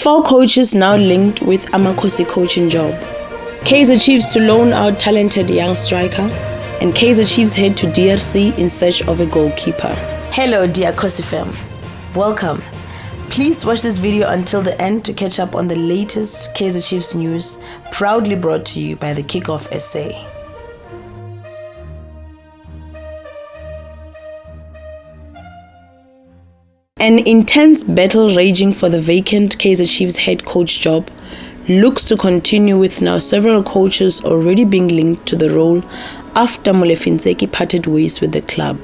4 coaches now linked with Amakosi coaching job. Kaizer Chiefs to loan out talented young striker, and Kaizer Chiefs head to DRC in search of a goalkeeper. Hello dear Kosi fam, welcome. Please watch this video until the end to catch up on the latest Kaizer Chiefs news, proudly brought to you by the Kickoff SA. An intense battle raging for the vacant Kaizer Chiefs head coach job looks to continue, with now several coaches already being linked to the role after Molefi parted ways with the club.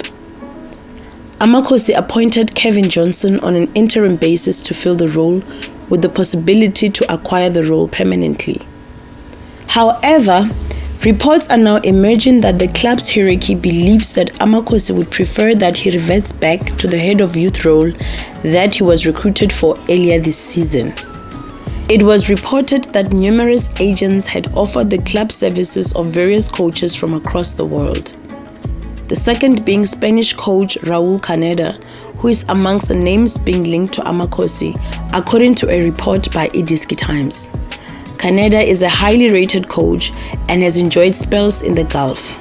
Amakosi appointed Kevin Johnson on an interim basis to fill the role, with the possibility to acquire the role permanently. However, reports are now emerging that the club's hierarchy believes that Amakosi would prefer that he reverts back to the head of youth role that he was recruited for earlier this season. It was reported that numerous agents had offered the club services of various coaches from across the world. The second being Spanish coach Raul Caneda, who is amongst the names being linked to Amakosi, according to a report by Idiski Times. Caneda is a highly rated coach and has enjoyed spells in the Gulf.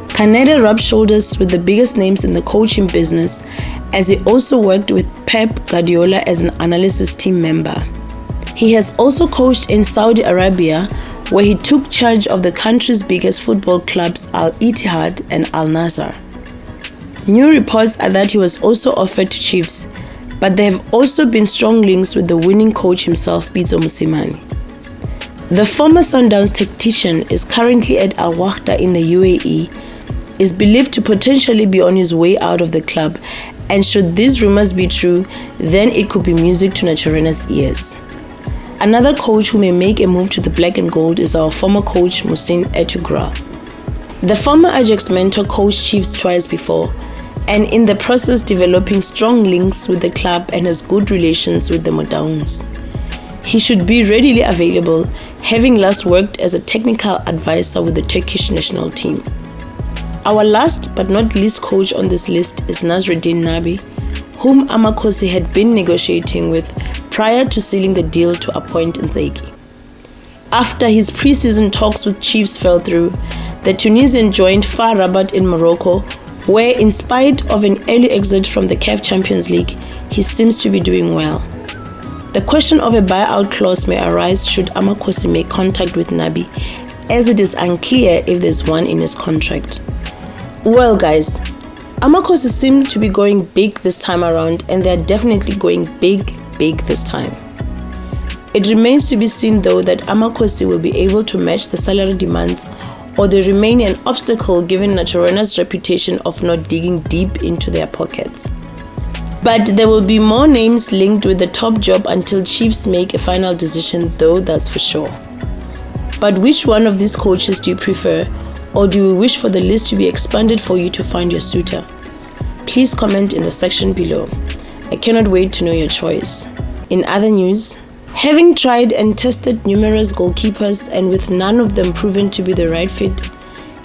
Caneda rubbed shoulders with the biggest names in the coaching business, as he also worked with Pep Guardiola as an analysis team member. He has also coached in Saudi Arabia, where he took charge of the country's biggest football clubs Al Ittihad and Al Nassr. New reports are that he was also offered to Chiefs, but there have also been strong links with the winning coach himself, Pitso Mosimane. The former Sundowns tactician is currently at Al Wahda in the UAE, is believed to potentially be on his way out of the club, and should these rumors be true, then it could be music to Nacharena's ears. Another coach who may make a move to the black and gold is our former coach Musin Etugra. The former Ajax mentor coached Chiefs twice before, and in the process developing strong links with the club and has good relations with the Modowns. He should be readily available, having last worked as a technical advisor with the Turkish national team. Our last but not least coach on this list is Nasreddin Nabi, whom Amakosi had been negotiating with prior to sealing the deal to appoint Nzeki. After his pre-season talks with Chiefs fell through, the Tunisian joined FAR Rabat in Morocco, where in spite of an early exit from the CAF Champions League, he seems to be doing well. The question of a buyout clause may arise should Amakosi make contact with Nabi, as it is unclear if there's one in his contract. Well guys, Amakosi seem to be going big this time around, and they're definitely going big this time. It remains to be seen though that Amakosi will be able to match the salary demands, or they remain an obstacle given Nacharena's reputation of not digging deep into their pockets. But there will be more names linked with the top job until Chiefs make a final decision, though, that's for sure. But which one of these coaches do you prefer, or do you wish for the list to be expanded for you to find your suitor? Please comment in the section below. I cannot wait to know your choice. In other news, having tried and tested numerous goalkeepers and with none of them proven to be the right fit,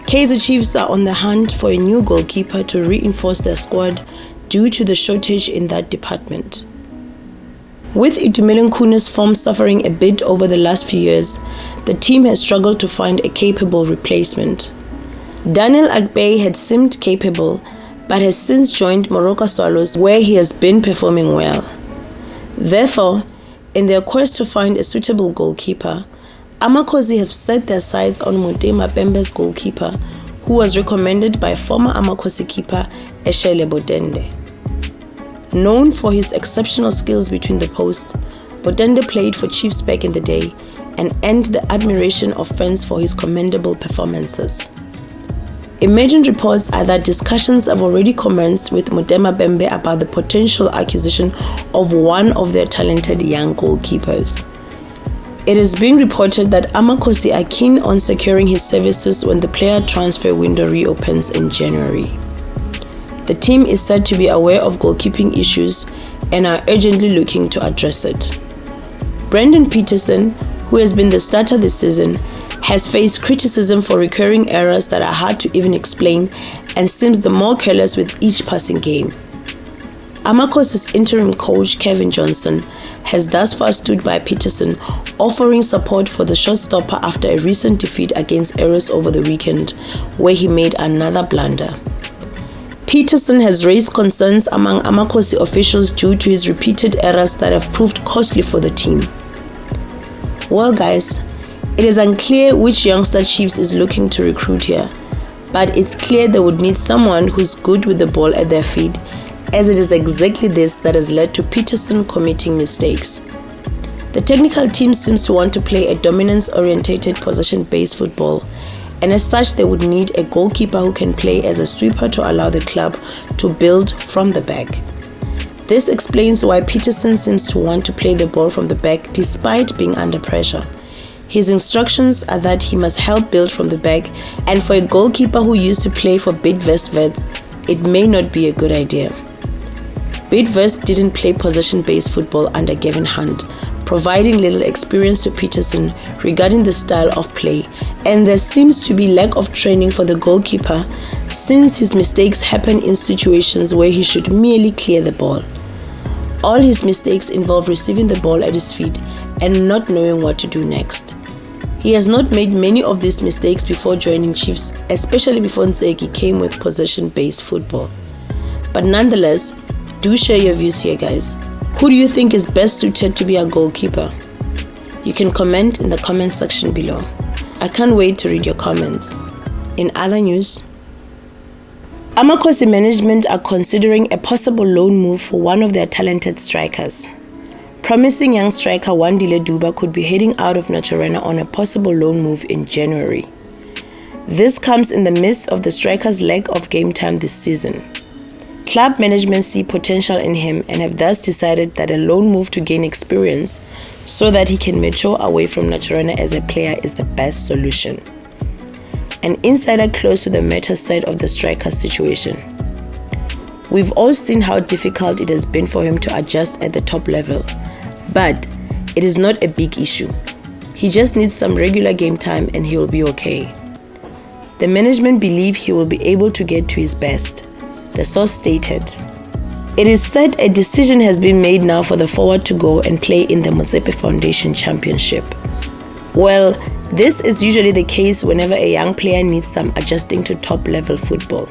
Kaizer Chiefs are on the hunt for a new goalkeeper to reinforce their squad due to the shortage in that department. With Itumeleng Khune's form suffering a bit over the last few years, the team has struggled to find a capable replacement. Daniel Akbay had seemed capable, but has since joined Morocco Swallows, where he has been performing well. Therefore, in their quest to find a suitable goalkeeper, Amakosi have set their sights on Motema Pembe's goalkeeper, who was recommended by former Amakosi keeper Eshele Bodende. Known for his exceptional skills between the posts, Bodende played for Chiefs back in the day and earned the admiration of fans for his commendable performances. Emerging reports are that discussions have already commenced with Motema Pembe about the potential acquisition of one of their talented young goalkeepers. It is being reported that Amakosi are keen on securing his services when the player transfer window reopens in January. The team is said to be aware of goalkeeping issues and are urgently looking to address it. Brendan Peterson, who has been the starter this season, has faced criticism for recurring errors that are hard to even explain and seems the more careless with each passing game. Amakosi's interim coach Kevin Johnson has thus far stood by Peterson, offering support for the shot stopper after a recent defeat against Eros over the weekend, where he made another blunder. Peterson has raised concerns among Amakosi officials due to his repeated errors that have proved costly for the team. Well guys, it is unclear which youngster Chiefs is looking to recruit here, but it's clear they would need someone who's good with the ball at their feet, as it is exactly this that has led to Peterson committing mistakes. The technical team seems to want to play a dominance-orientated possession-based football, and as such they would need a goalkeeper who can play as a sweeper to allow the club to build from the back. This explains why Peterson seems to want to play the ball from the back despite being under pressure. His instructions are that he must help build from the back, and for a goalkeeper who used to play for Bidvest Vets, it may not be a good idea. Bidvest didn't play possession-based football under Gavin Hunt, providing little experience to Peterson regarding the style of play, and there seems to be lack of training for the goalkeeper since his mistakes happen in situations where he should merely clear the ball. All his mistakes involve receiving the ball at his feet and not knowing what to do next. He has not made many of these mistakes before joining Chiefs, especially before Ntseki came with possession-based football. But nonetheless, do share your views here guys. Who do you think is best suited to be a goalkeeper? You can comment in the comment section below. I can't wait to read your comments. In other news, Amakosi management are considering a possible loan move for one of their talented strikers. Promising young striker Wandile Duba could be heading out of Naturena on a possible loan move in January. This comes in the midst of the striker's lack of game time this season. Club management see potential in him and have thus decided that a loan move to gain experience so that he can mature away from Naturena as a player is the best solution. An insider close to the matter said of the striker's situation: "We've all seen how difficult it has been for him to adjust at the top level, but it is not a big issue. He just needs some regular game time and he will be okay. The management believe he will be able to get to his best," the source stated. It is said a decision has been made now for the forward to go and play in the Motsepe Foundation Championship. Well, this is usually the case whenever a young player needs some adjusting to top-level football.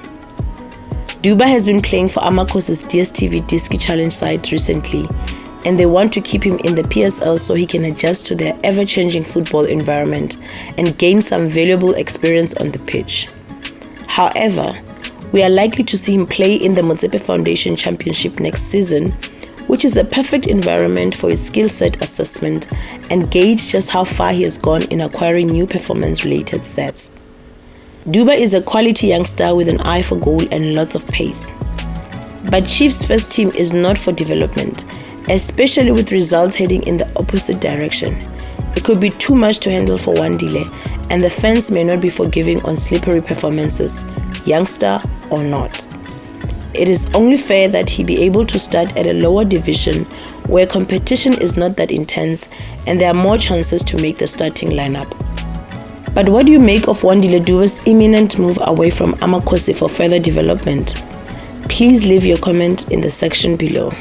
Duba has been playing for Amakosi's DStv Diski Challenge side recently, and they want to keep him in the PSL so he can adjust to their ever-changing football environment and gain some valuable experience on the pitch. However, we are likely to see him play in the Motsepe Foundation Championship next season, which is a perfect environment for his skill set assessment and gauge just how far he has gone in acquiring new performance-related stats. Duba is a quality youngster with an eye for goal and lots of pace. But Chiefs' first team is not for development, especially with results heading in the opposite direction. It could be too much to handle for Wandile, and the fans may not be forgiving on slippery performances, youngster or not. It is only fair that he be able to start at a lower division where competition is not that intense and there are more chances to make the starting lineup. But what do you make of Wandile Duba's imminent move away from Amakosi for further development? Please leave your comment in the section below.